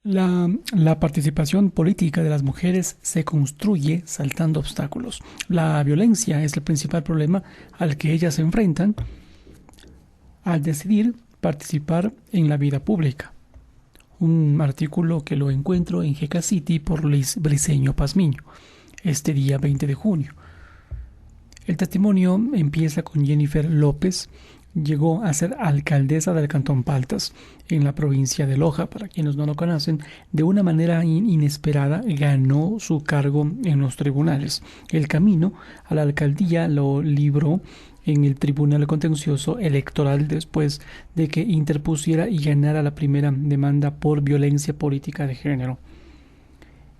La participación política de las mujeres se construye saltando obstáculos. La violencia es el principal problema al que ellas se enfrentan al decidir participar en la vida pública. Un artículo que lo encuentro en GK City por Luis Briceño Pazmiño, este día 20 de junio. El testimonio empieza con Jennifer López. Llegó a ser alcaldesa del Cantón Paltas, en la provincia de Loja. Para quienes no lo conocen, de una manera inesperada ganó su cargo en los tribunales. El camino a la alcaldía lo libró en el Tribunal Contencioso Electoral después de que interpusiera y ganara la primera demanda por violencia política de género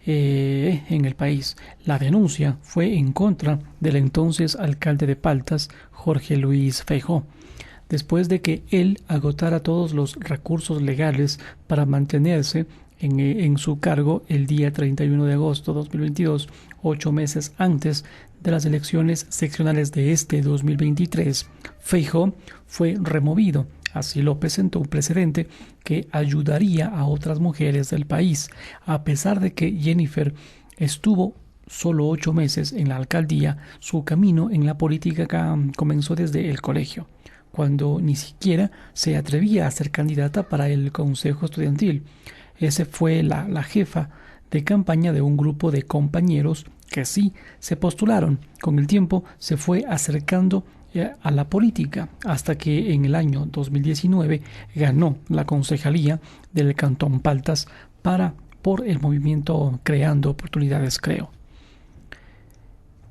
en el país. La denuncia fue en contra del entonces alcalde de Paltas, Jorge Luis Feijóo, después de que él agotara todos los recursos legales para mantenerse en su cargo el día 31 de agosto de 2022, 8 meses antes de las elecciones seccionales de este 2023. Feijóo fue removido. Así lo presentó un precedente que ayudaría a otras mujeres del país. A pesar de que Jennifer estuvo solo 8 meses en la alcaldía, su camino en la política comenzó desde el colegio, cuando ni siquiera se atrevía a ser candidata para el consejo estudiantil. Ese fue la jefa de campaña de un grupo de compañeros que sí se postularon. Con el tiempo se fue acercando a la política hasta que en el año 2019 ganó la concejalía del Cantón Paltas por el movimiento Creando Oportunidades Creo.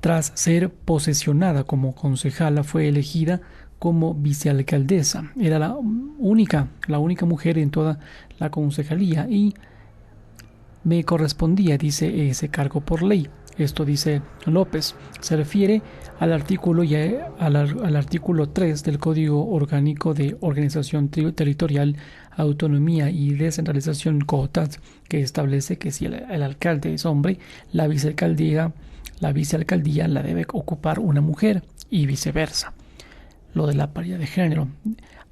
Tras ser posesionada como concejala, fue elegida como vicealcaldesa. Era la única mujer en toda la concejalía y me correspondía, dice, ese cargo por ley. Esto dice López. Se refiere al artículo al artículo 3 del Código Orgánico de Organización Territorial, Autonomía y Descentralización COTAD, que establece que si el alcalde es hombre, la vicealcaldía la debe ocupar una mujer y viceversa. Lo de la paridad de género.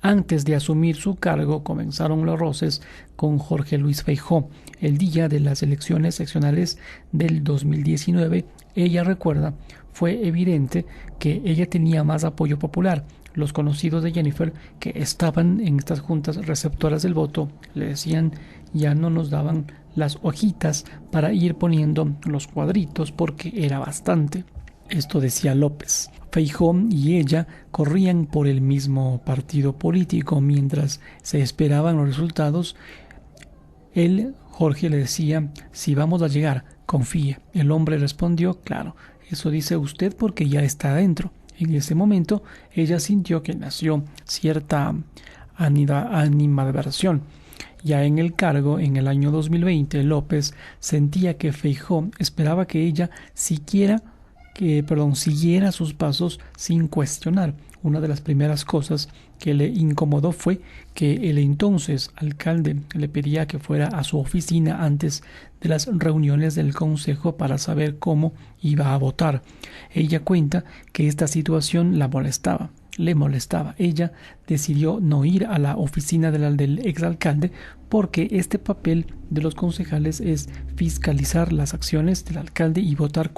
Antes de asumir su cargo comenzaron los roces con Jorge Luis Feijóo. El día de las elecciones seccionales del 2019, ella recuerda, fue evidente que ella tenía más apoyo popular. Los conocidos de Jennifer, que estaban en estas juntas receptoras del voto, le decían, ya no nos daban las hojitas para ir poniendo los cuadritos porque era bastante. Esto decía López. Feijóo y ella corrían por el mismo partido político. Mientras se esperaban los resultados, Jorge le decía, si vamos a llegar, confíe. El hombre respondió, claro, eso dice usted porque ya está adentro. En ese momento ella sintió que nació cierta animadversión. Ya en el cargo, en el año 2020, López sentía que Feijóo esperaba que ella siguiera sus pasos sin cuestionar. Una de las primeras cosas que le incomodó fue que el entonces alcalde le pedía que fuera a su oficina antes de las reuniones del consejo para saber cómo iba a votar. Ella cuenta que esta situación le molestaba. Ella decidió no ir a la oficina del exalcalde porque este papel de los concejales es fiscalizar las acciones del alcalde y votar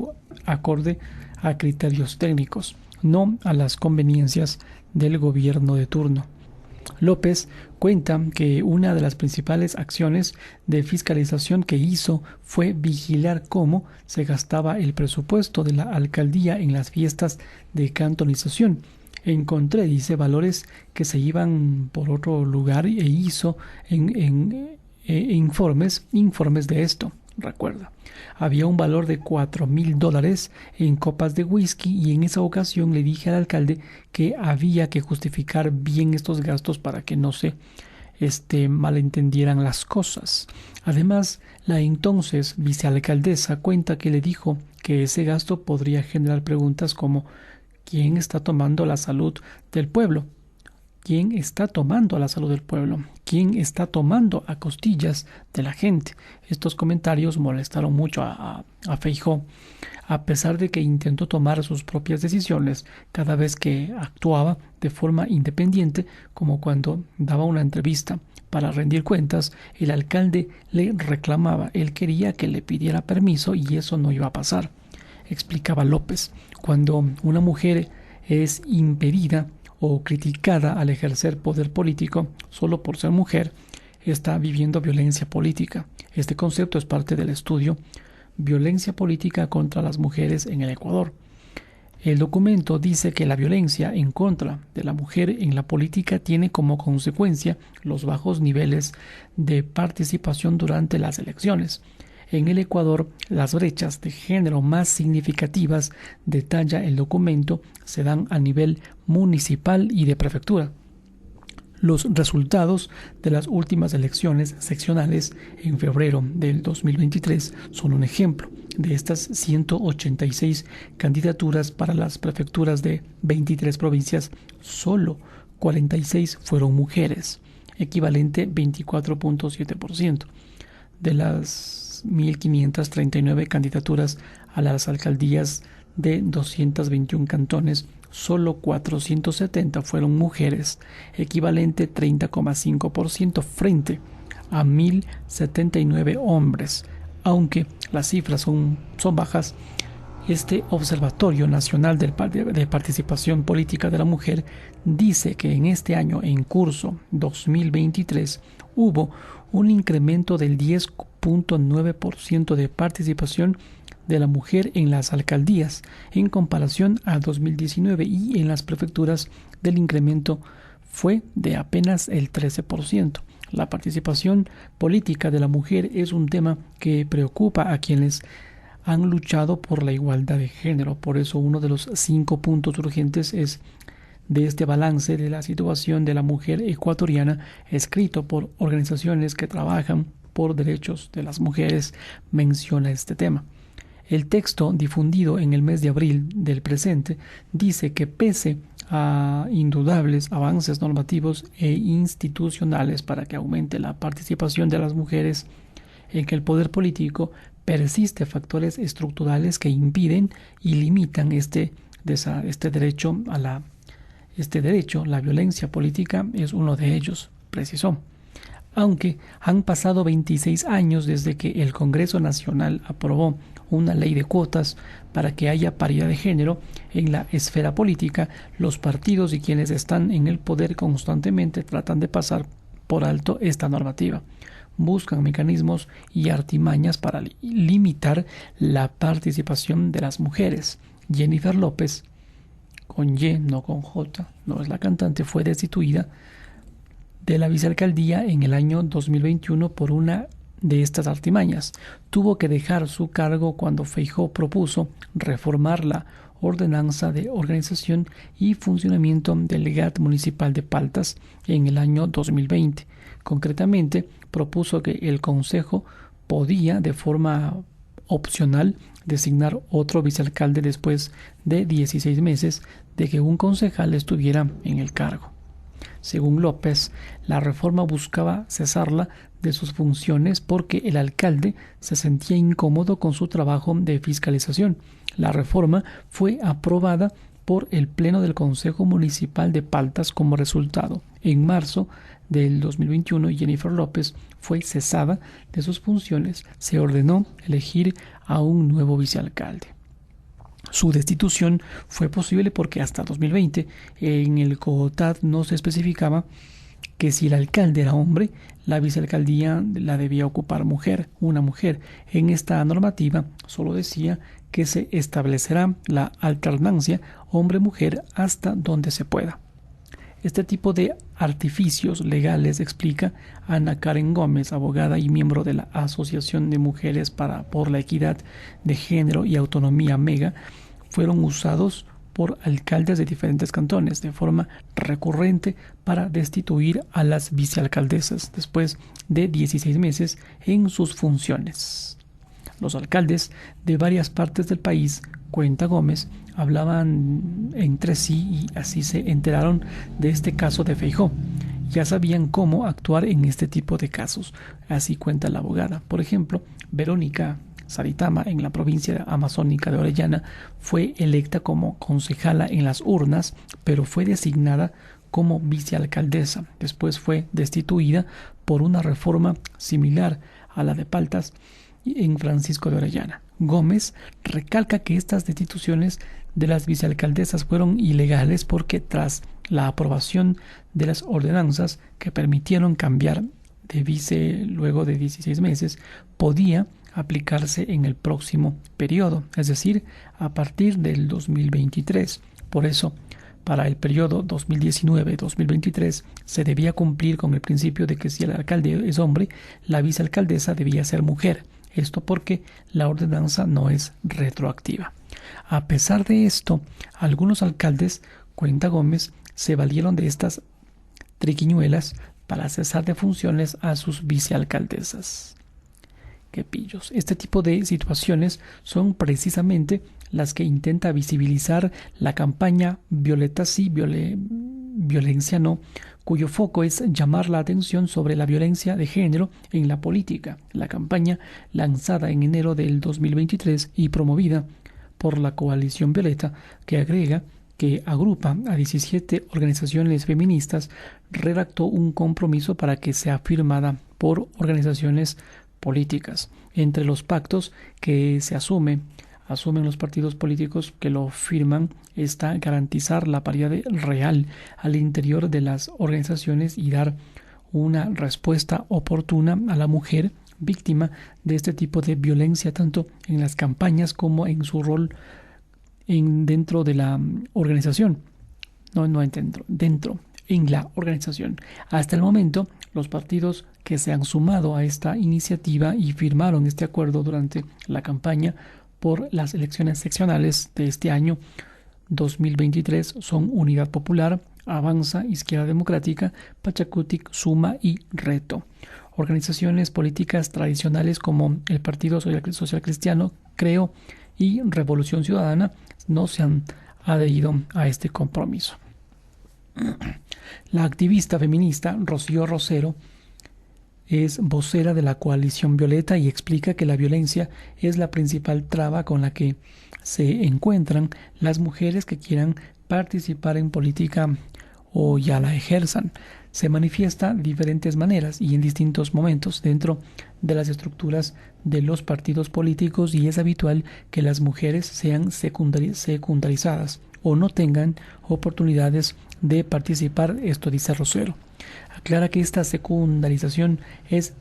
acorde a criterios técnicos, no a las conveniencias del gobierno de turno. López cuenta que una de las principales acciones de fiscalización que hizo fue vigilar cómo se gastaba el presupuesto de la alcaldía en las fiestas de cantonización. Encontré, dice, valores que se iban por otro lugar e hizo informes de esto. Recuerda, había un valor de $4,000 en copas de whisky y en esa ocasión le dije al alcalde que había que justificar bien estos gastos para que no se malentendieran las cosas. Además, la entonces vicealcaldesa cuenta que le dijo que ese gasto podría generar preguntas como ¿quién está tomando la salud del pueblo? ¿Quién está tomando la salud del pueblo? ¿Quién está tomando a costillas de la gente? Estos comentarios molestaron mucho a Feijóo, a pesar de que intentó tomar sus propias decisiones cada vez que actuaba de forma independiente, como cuando daba una entrevista. para rendir cuentas, el alcalde le reclamaba. Él quería que le pidiera permiso y eso no iba a pasar. Explicaba López, cuando una mujer es impedida o criticada al ejercer poder político solo por ser mujer, está viviendo violencia política. Este concepto es parte del estudio Violencia política contra las mujeres en el Ecuador. El documento dice que la violencia en contra de la mujer en la política tiene como consecuencia los bajos niveles de participación durante las elecciones. En el Ecuador, las brechas de género más significativas, detalla el documento, se dan a nivel municipal y de prefectura. Los resultados de las últimas elecciones seccionales en febrero del 2023 son un ejemplo. De estas 186 candidaturas para las prefecturas de 23 provincias, solo 46 fueron mujeres, equivalente 24.7%. De las 1.539 candidaturas a las alcaldías de 221 cantones, solo 470 fueron mujeres, equivalente 30.5% frente a 1.079 hombres. Aunque las cifras son bajas, este Observatorio Nacional de Participación Política de la Mujer dice que en este año en curso 2023 hubo un incremento del 10.9% de participación de la mujer en las alcaldías en comparación a 2019 y en las prefecturas del incremento fue de apenas el 13%. La participación política de la mujer es un tema que preocupa a quienes han luchado por la igualdad de género. Por eso uno de los 5 puntos urgentes es de este balance de la situación de la mujer ecuatoriana, escrito por organizaciones que trabajan por derechos de las mujeres, menciona este tema. El texto difundido en el mes de abril del presente dice que pese a indudables avances normativos e institucionales para que aumente la participación de las mujeres en el poder político, persisten factores estructurales que impiden y limitan este derecho. La violencia política es uno de ellos, precisó. Aunque han pasado 26 años desde que el Congreso Nacional aprobó una ley de cuotas para que haya paridad de género en la esfera política, los partidos y quienes están en el poder constantemente tratan de pasar por alto esta normativa. Buscan mecanismos y artimañas para limitar la participación de las mujeres. Jennifer López, con Y, no con J, no es la cantante, fue destituida de la vicealcaldía en el año 2021 por una de estas artimañas. Tuvo que dejar su cargo cuando Feijóo propuso reformar la Ordenanza de Organización y Funcionamiento del GAT Municipal de Paltas en el año 2020. Concretamente, propuso que el Consejo podía, de forma opcional, designar otro vicealcalde después de 16 meses de que un concejal estuviera en el cargo. Según López, la reforma buscaba cesarla de sus funciones porque el alcalde se sentía incómodo con su trabajo de fiscalización. La reforma fue aprobada por el Pleno del Consejo Municipal de Paltas como resultado. En marzo del 2021, Jennifer López fue cesada de sus funciones. Se ordenó elegir a un nuevo vicealcalde. Su destitución fue posible porque hasta 2020 en el COTAD no se especificaba que si el alcalde era hombre, la vicealcaldía la debía ocupar una mujer. En esta normativa solo decía que se establecerá la alternancia hombre-mujer hasta donde se pueda. Este tipo de artificios legales, explica Ana Karen Gómez, abogada y miembro de la Asociación de Mujeres por la Equidad de Género y Autonomía MEGA, fueron usados por alcaldes de diferentes cantones de forma recurrente para destituir a las vicealcaldesas después de 16 meses en sus funciones. Los alcaldes de varias partes del país, cuenta Gómez, hablaban entre sí y así se enteraron de este caso de Feijóo. Ya sabían cómo actuar en este tipo de casos, así cuenta la abogada. Por ejemplo, Verónica Saritama, en la provincia amazónica de Orellana, fue electa como concejala en las urnas, pero fue designada como vicealcaldesa. Después fue destituida por una reforma similar a la de Paltas en Francisco de Orellana. Gómez recalca que estas destituciones de las vicealcaldesas fueron ilegales porque tras la aprobación de las ordenanzas que permitieron cambiar de vice luego de 16 meses, podía aplicarse en el próximo periodo, es decir, a partir del 2023. Por eso, para el periodo 2019-2023 se debía cumplir con el principio de que si el alcalde es hombre, la vicealcaldesa debía ser mujer. Esto porque la ordenanza no es retroactiva. A pesar de esto, algunos alcaldes, cuenta Gómez, se valieron de estas triquiñuelas para cesar de funciones a sus vicealcaldesas. ¡Qué pillos! Este tipo de situaciones son precisamente las que intenta visibilizar la campaña Violeta sí, violencia no, cuyo foco es llamar la atención sobre la violencia de género en la política. La campaña, lanzada en enero del 2023 y promovida por la Coalición Violeta, que agrupa a 17 organizaciones feministas, redactó un compromiso para que sea firmada por organizaciones políticas. Entre los pactos que se asumen los partidos políticos que lo firman está garantizar la paridad real al interior de las organizaciones y dar una respuesta oportuna a la mujer víctima de este tipo de violencia, tanto en las campañas como en su rol dentro de la organización. Dentro, en la organización. Hasta el momento, los partidos que se han sumado a esta iniciativa y firmaron este acuerdo durante la campaña por las elecciones seccionales de este año 2023 son Unidad Popular, Avanza, Izquierda Democrática, Pachacutic, Suma y Reto. Organizaciones políticas tradicionales como el Partido Social Cristiano, Creo y Revolución Ciudadana no se han adherido a este compromiso. La activista feminista Rocío Rosero es vocera de la Coalición Violeta y explica que la violencia es la principal traba con la que se encuentran las mujeres que quieran participar en política o ya la ejerzan. Se manifiesta de diferentes maneras y en distintos momentos dentro de las estructuras de los partidos políticos y es habitual que las mujeres sean secundarizadas o no tengan oportunidades de participar, esto dice Rosero. Aclara que esta secundarización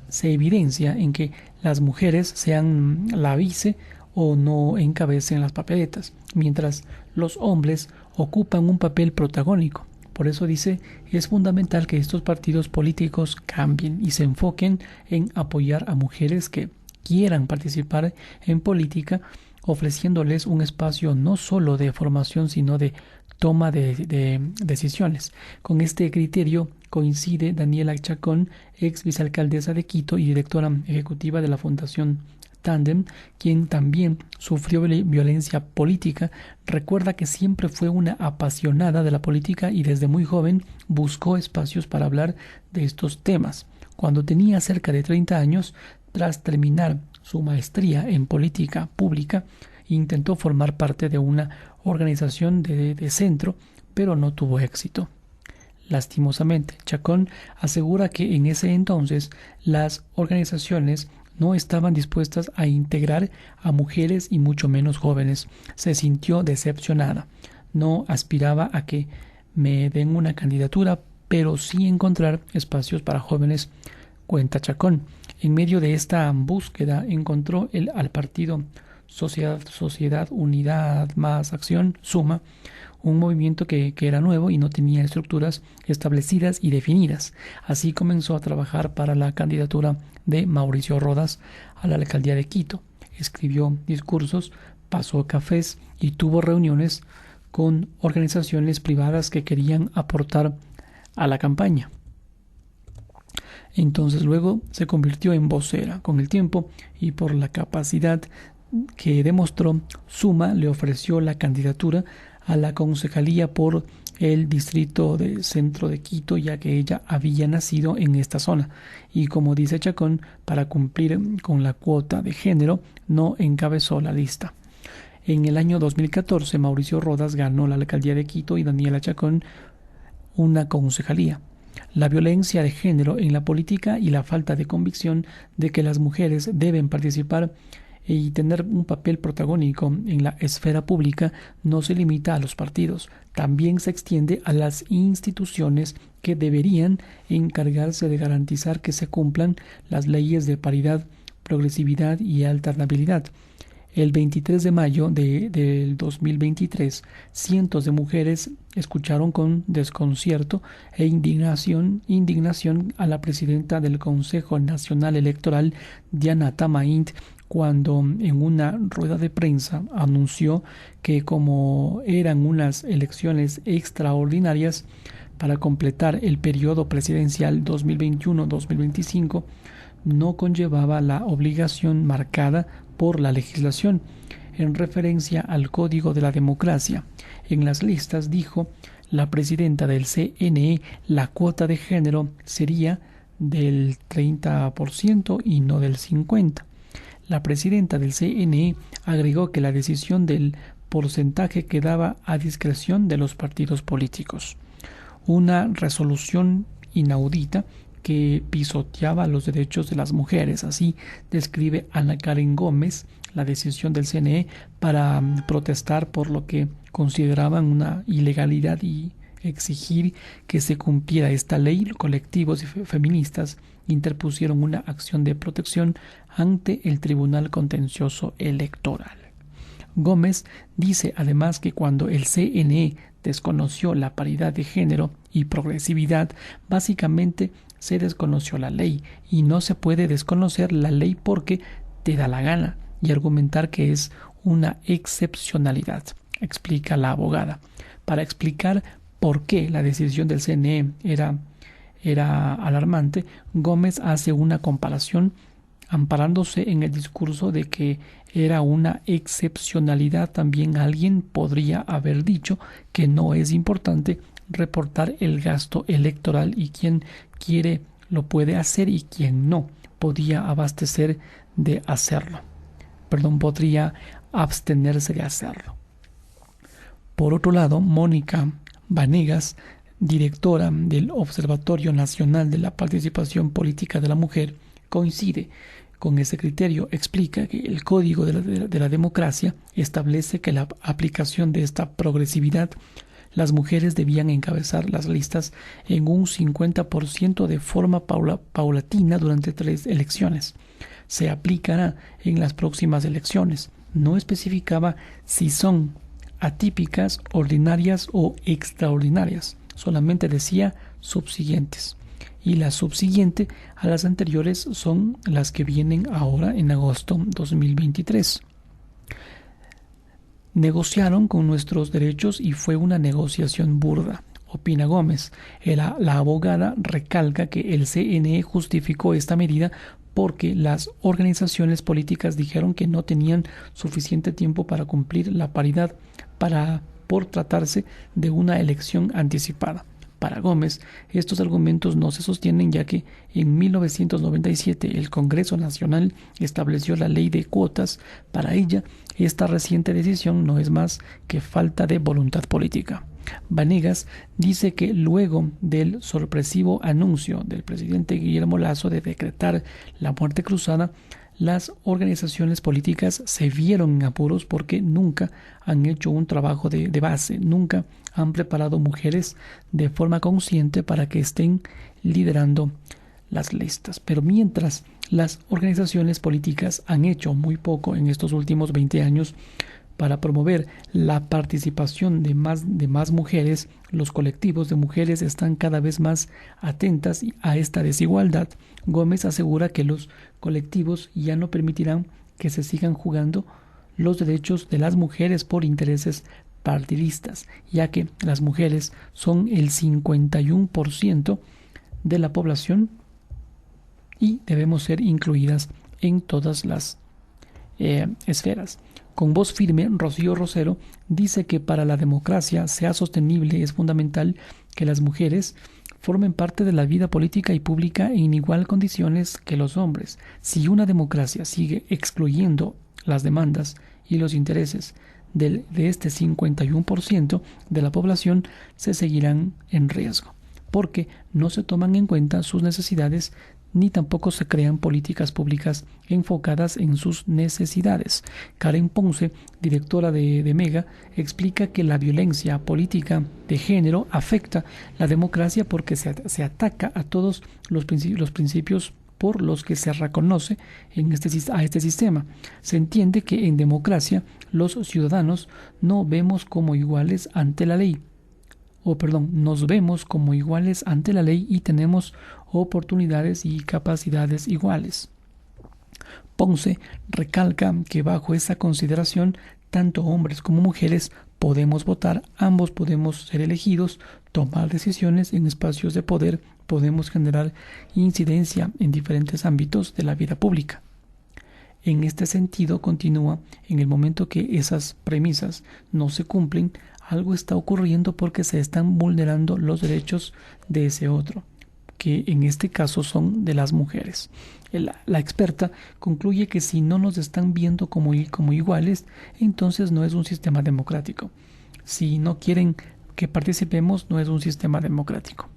se evidencia en que las mujeres sean la vice o no encabecen las papeletas, mientras los hombres ocupan un papel protagónico. Por eso dice, es fundamental que estos partidos políticos cambien y se enfoquen en apoyar a mujeres que quieran participar en política, ofreciéndoles un espacio no solo de formación, sino de toma de decisiones. Con este criterio coincide Daniela Chacón, ex vicealcaldesa de Quito y directora ejecutiva de la Fundación Tandem, quien también sufrió violencia política. Recuerda que siempre fue una apasionada de la política y desde muy joven buscó espacios para hablar de estos temas. Cuando tenía cerca de 30 años, tras terminar su maestría en política pública, intentó formar parte de una organización de centro, pero no tuvo éxito. Lastimosamente, Chacón asegura que en ese entonces las organizaciones no estaban dispuestas a integrar a mujeres y mucho menos jóvenes. Se sintió decepcionada. No aspiraba a que me den una candidatura, pero sí encontrar espacios para jóvenes, cuenta Chacón. En medio de esta búsqueda encontró al partido Sociedad, Unidad más Acción, Suma, un movimiento que era nuevo y no tenía estructuras establecidas y definidas. Así comenzó a trabajar para la candidatura de Mauricio Rodas a la alcaldía de Quito. Escribió discursos, pasó cafés y tuvo reuniones con organizaciones privadas que querían aportar a la campaña. Entonces luego se convirtió en vocera. Con el tiempo y por la capacidad que demostró, Suma le ofreció la candidatura a la concejalía por el distrito de centro de Quito, ya que ella había nacido en esta zona. Y como dice Chacón, para cumplir con la cuota de género, no encabezó la lista. En el año 2014, Mauricio Rodas ganó la alcaldía de Quito y Daniela Chacón una concejalía. La violencia de género en la política y la falta de convicción de que las mujeres deben participar y tener un papel protagónico en la esfera pública no se limita a los partidos, también se extiende a las instituciones que deberían encargarse de garantizar que se cumplan las leyes de paridad, progresividad y alternabilidad. El 23 de mayo del 2023, cientos de mujeres escucharon con desconcierto e indignación a la presidenta del Consejo Nacional Electoral, Diana Tamaint, cuando en una rueda de prensa anunció que como eran unas elecciones extraordinarias para completar el periodo presidencial 2021-2025, no conllevaba la obligación marcada por la legislación, en referencia al Código de la Democracia. En las listas, dijo la presidenta del CNE, la cuota de género sería del 30% y no del 50%. La presidenta del CNE agregó que la decisión del porcentaje quedaba a discreción de los partidos políticos. Una resolución inaudita que pisoteaba los derechos de las mujeres. Así describe Ana Karen Gómez la decisión del CNE para protestar por lo que consideraban una ilegalidad y exigir que se cumpliera esta ley. Colectivos feministas interpusieron una acción de protección ante el Tribunal Contencioso Electoral. Gómez dice además que cuando el CNE desconoció la paridad de género y progresividad, básicamente se desconoció la ley, y no se puede desconocer la ley porque te da la gana y argumentar que es una excepcionalidad, explica la abogada. Para explicar por qué la decisión del CNE era alarmante, Gómez hace una comparación amparándose en el discurso de que era una excepcionalidad. También alguien podría haber dicho que no es importante reportar el gasto electoral y quien quiere lo puede hacer y quien no podía abastecer de hacerlo. Podría abstenerse de hacerlo. Por otro lado, Mónica Vanegas, directora del Observatorio Nacional de la Participación Política de la Mujer, coincide con ese criterio. Explica que el Código de la Democracia establece que la aplicación de esta progresividad, las mujeres debían encabezar las listas en un 50% de forma paulatina durante 3 elecciones. Se aplicará en las próximas elecciones. No especificaba si son atípicas, ordinarias o extraordinarias. Solamente decía subsiguientes. Y la subsiguiente a las anteriores son las que vienen ahora en agosto 2023. Negociaron con nuestros derechos y fue una negociación burda, opina Gómez. La abogada recalca que el CNE justificó esta medida porque las organizaciones políticas dijeron que no tenían suficiente tiempo para cumplir la paridad por tratarse de una elección anticipada. Para Gómez, estos argumentos no se sostienen, ya que en 1997 el Congreso Nacional estableció la ley de cuotas. Para ella, esta reciente decisión no es más que falta de voluntad política. Vanegas dice que luego del sorpresivo anuncio del presidente Guillermo Lasso de decretar la muerte cruzada, las organizaciones políticas se vieron en apuros porque nunca han hecho un trabajo de base, nunca han preparado mujeres de forma consciente para que estén liderando las listas. Pero mientras las organizaciones políticas han hecho muy poco en estos últimos 20 años para promover la participación de más mujeres, los colectivos de mujeres están cada vez más atentas a esta desigualdad. Gómez asegura que los colectivos ya no permitirán que se sigan jugando los derechos de las mujeres por intereses partidistas, ya que las mujeres son el 51% de la población y debemos ser incluidas en todas las esferas. Con voz firme, Rocío Rosero dice que para la democracia sea sostenible es fundamental que las mujeres formen parte de la vida política y pública en igual condiciones que los hombres. Si una democracia sigue excluyendo las demandas y los intereses de este 51% de la población se seguirán en riesgo, porque no se toman en cuenta sus necesidades ni tampoco se crean políticas públicas enfocadas en sus necesidades. Karen Ponce, directora de Mega, explica que la violencia política de género afecta la democracia porque se ataca a todos los principios por los que se reconoce a este sistema. Se entiende que en democracia los ciudadanos no vemos como iguales ante la ley. Nos vemos como iguales ante la ley y tenemos oportunidades y capacidades iguales. Ponce recalca que bajo esa consideración, tanto hombres como mujeres podemos votar, ambos podemos ser elegidos, tomar decisiones en espacios de poder, podemos generar incidencia en diferentes ámbitos de la vida pública. En este sentido, continúa, en el momento que esas premisas no se cumplen, algo está ocurriendo porque se están vulnerando los derechos de ese otro, que en este caso son de las mujeres. La experta concluye que si no nos están viendo como iguales, entonces no es un sistema democrático. Si no quieren que participemos, no es un sistema democrático.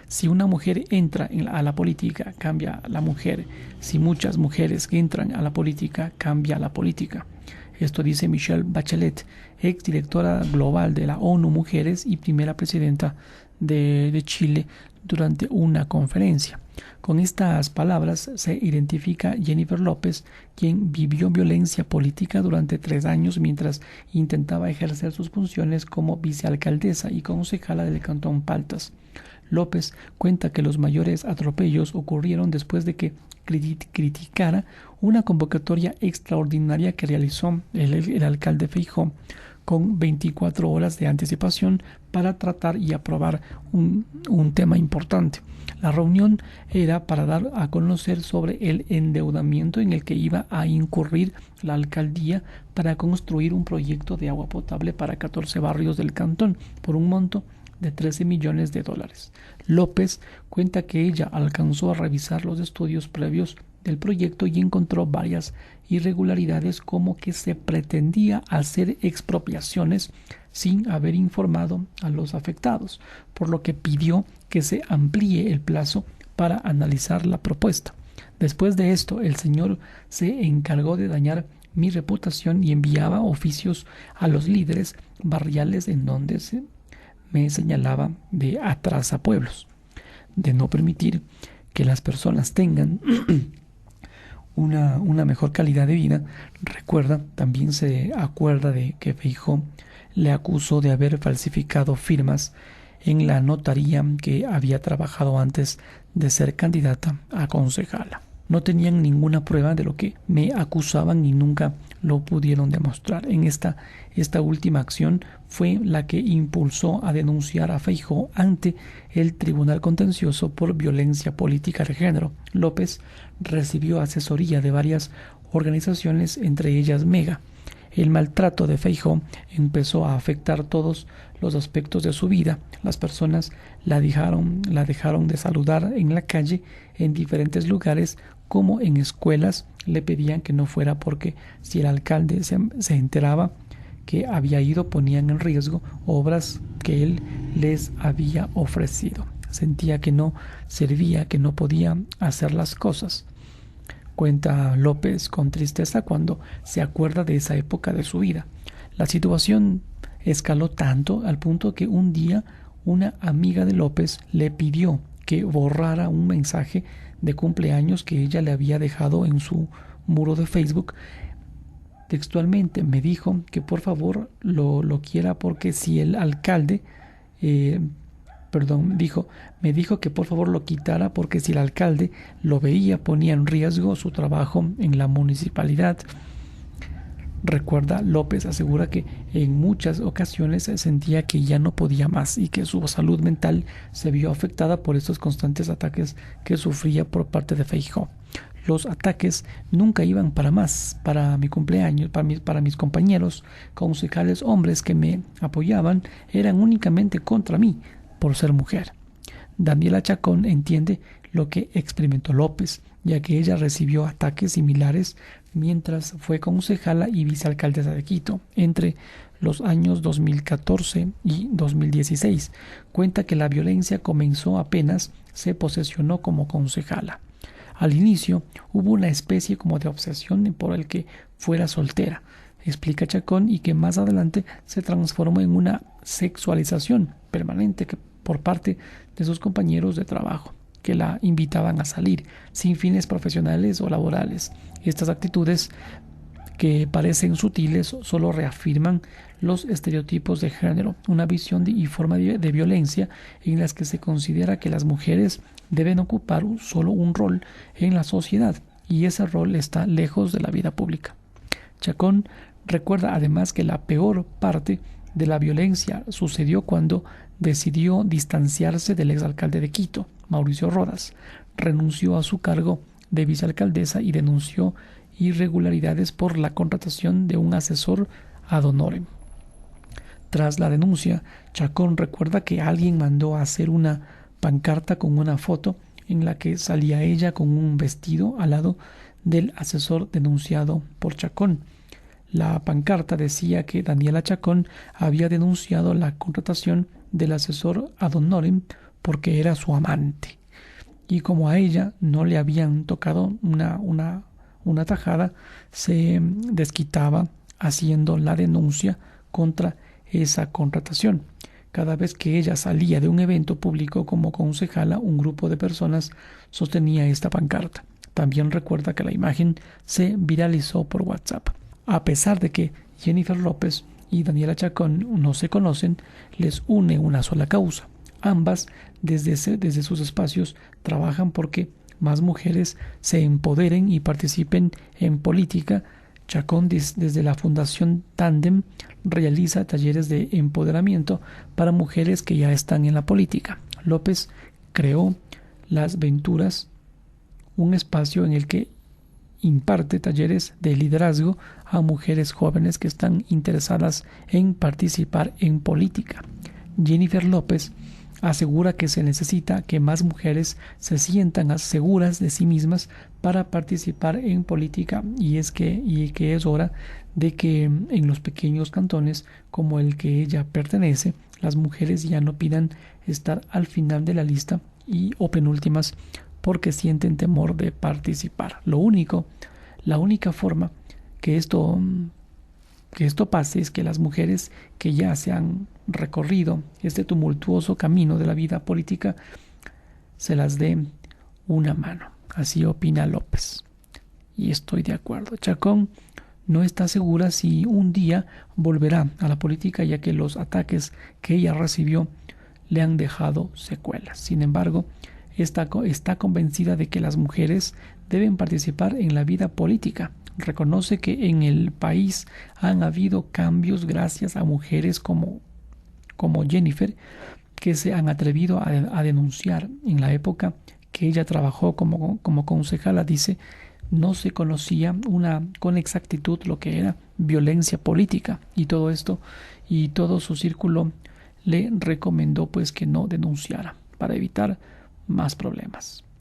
Si una mujer entra a la política, cambia la mujer. Si muchas mujeres entran a la política, cambia la política. Esto dice Michelle Bachelet, ex directora global de la ONU Mujeres y primera presidenta de Chile durante una conferencia. Con estas palabras se identifica Jennifer López, quien vivió violencia política durante 3 años mientras intentaba ejercer sus funciones como vicealcaldesa y concejala del cantón Paltas. López cuenta que los mayores atropellos ocurrieron después de que criticara una convocatoria extraordinaria que realizó el alcalde Feijóo con 24 horas de anticipación para tratar y aprobar un tema importante. La reunión era para dar a conocer sobre el endeudamiento en el que iba a incurrir la alcaldía para construir un proyecto de agua potable para 14 barrios del cantón por un monto de $13 millones. López cuenta que ella alcanzó a revisar los estudios previos del proyecto y encontró varias irregularidades, como que se pretendía hacer expropiaciones sin haber informado a los afectados, por lo que pidió que se amplíe el plazo para analizar la propuesta. Después de esto, el señor se encargó de dañar mi reputación y enviaba oficios a los líderes barriales en donde me señalaba de atrasapueblos, de no permitir que las personas tengan una mejor calidad de vida. Recuerda, también se acuerda de que Feijóo le acusó de haber falsificado firmas en la notaría que había trabajado antes de ser candidata a concejala. No tenían ninguna prueba de lo que me acusaban y nunca lo pudieron demostrar. En esta última acción fue la que impulsó a denunciar a Feijóo ante el Tribunal Contencioso por violencia política de género. López recibió asesoría de varias organizaciones, entre ellas Mega. El maltrato de Feijóo empezó a afectar todos los aspectos de su vida. Las personas la dejaron de saludar en la calle, en diferentes lugares, como en escuelas. Le pedían que no fuera porque si el alcalde se enteraba que había ido, ponían en riesgo obras que él les había ofrecido. Sentía que no servía, que no podía hacer las cosas. Cuenta López con tristeza cuando se acuerda de esa época de su vida. La situación escaló tanto al punto que un día una amiga de López le pidió que borrara un mensaje de cumpleaños que ella le había dejado en su muro de Facebook. Textualmente me dijo que por favor lo quiera porque si el alcalde me dijo que por favor lo quitara porque si el alcalde lo veía ponía en riesgo su trabajo en la municipalidad. Recuerda, López asegura que en muchas ocasiones sentía que ya no podía más y que su salud mental se vio afectada por estos constantes ataques que sufría por parte de Feijóo. Los ataques nunca iban para más, para mi cumpleaños, para mis compañeros concejales hombres que me apoyaban, eran únicamente contra mí por ser mujer. Daniela Chacón entiende lo que experimentó López, ya que ella recibió ataques similares mientras fue concejala y vicealcaldesa de Quito. Entre los años 2014 y 2016. Cuenta que la violencia comenzó apenas se posesionó como concejala. Al inicio hubo una especie como de obsesión por el que fuera soltera, explica Chacón, y que más adelante se transformó en una sexualización permanente por parte de sus compañeros de trabajo, que la invitaban a salir sin fines profesionales o laborales. Estas actitudes, que parecen sutiles, solo reafirman los estereotipos de género, una visión y forma de violencia en las que se considera que las mujeres deben ocupar solo un rol en la sociedad, y ese rol está lejos de la vida pública. Chacón recuerda además que la peor parte de la violencia sucedió cuando decidió distanciarse del exalcalde de Quito, Mauricio Rodas. Renunció a su cargo de vicealcaldesa y denunció irregularidades por la contratación de un asesor ad honorem. Tras la denuncia, Chacón recuerda que alguien mandó a hacer una pancarta con una foto en la que salía ella con un vestido al lado del asesor denunciado por Chacón. La pancarta decía que Daniela Chacón había denunciado la contratación del asesor ad honorem porque era su amante. Y como a ella no le habían tocado una tajada, se desquitaba haciendo la denuncia contra esa contratación. Cada vez que ella salía de un evento público como concejala, un grupo de personas sostenía esta pancarta. También recuerda que la imagen se viralizó por WhatsApp. A pesar de que Jennifer López y Daniela Chacón no se conocen, les une una sola causa. Ambas, desde sus espacios, trabajan porque más mujeres se empoderen y participen en política. Chacón, desde la Fundación Tandem, realiza talleres de empoderamiento para mujeres que ya están en la política. López creó Las Venturas, un espacio en el que imparte talleres de liderazgo a mujeres jóvenes que están interesadas en participar en política. Jennifer López asegura que se necesita que más mujeres se sientan seguras de sí mismas para participar en política, y que es hora de que en los pequeños cantones como el que ella pertenece, las mujeres ya no pidan estar al final de la lista o penúltimas porque sienten temor de participar. La única forma que esto pase es que las mujeres que ya se han recorrido este tumultuoso camino de la vida política se las dé una mano. Así opina López. Y estoy de acuerdo. Chacón no está segura si un día volverá a la política, ya que los ataques que ella recibió le han dejado secuelas. Sin embargo, está convencida de que las mujeres deben participar en la vida política. Reconoce que en el país han habido cambios gracias a mujeres como Jennifer, que se han atrevido a denunciar. En la época que ella trabajó como concejala, dice, no se conocía con exactitud lo que era violencia política, y todo esto y todo su círculo le recomendó pues que no denunciara para evitar más problemas.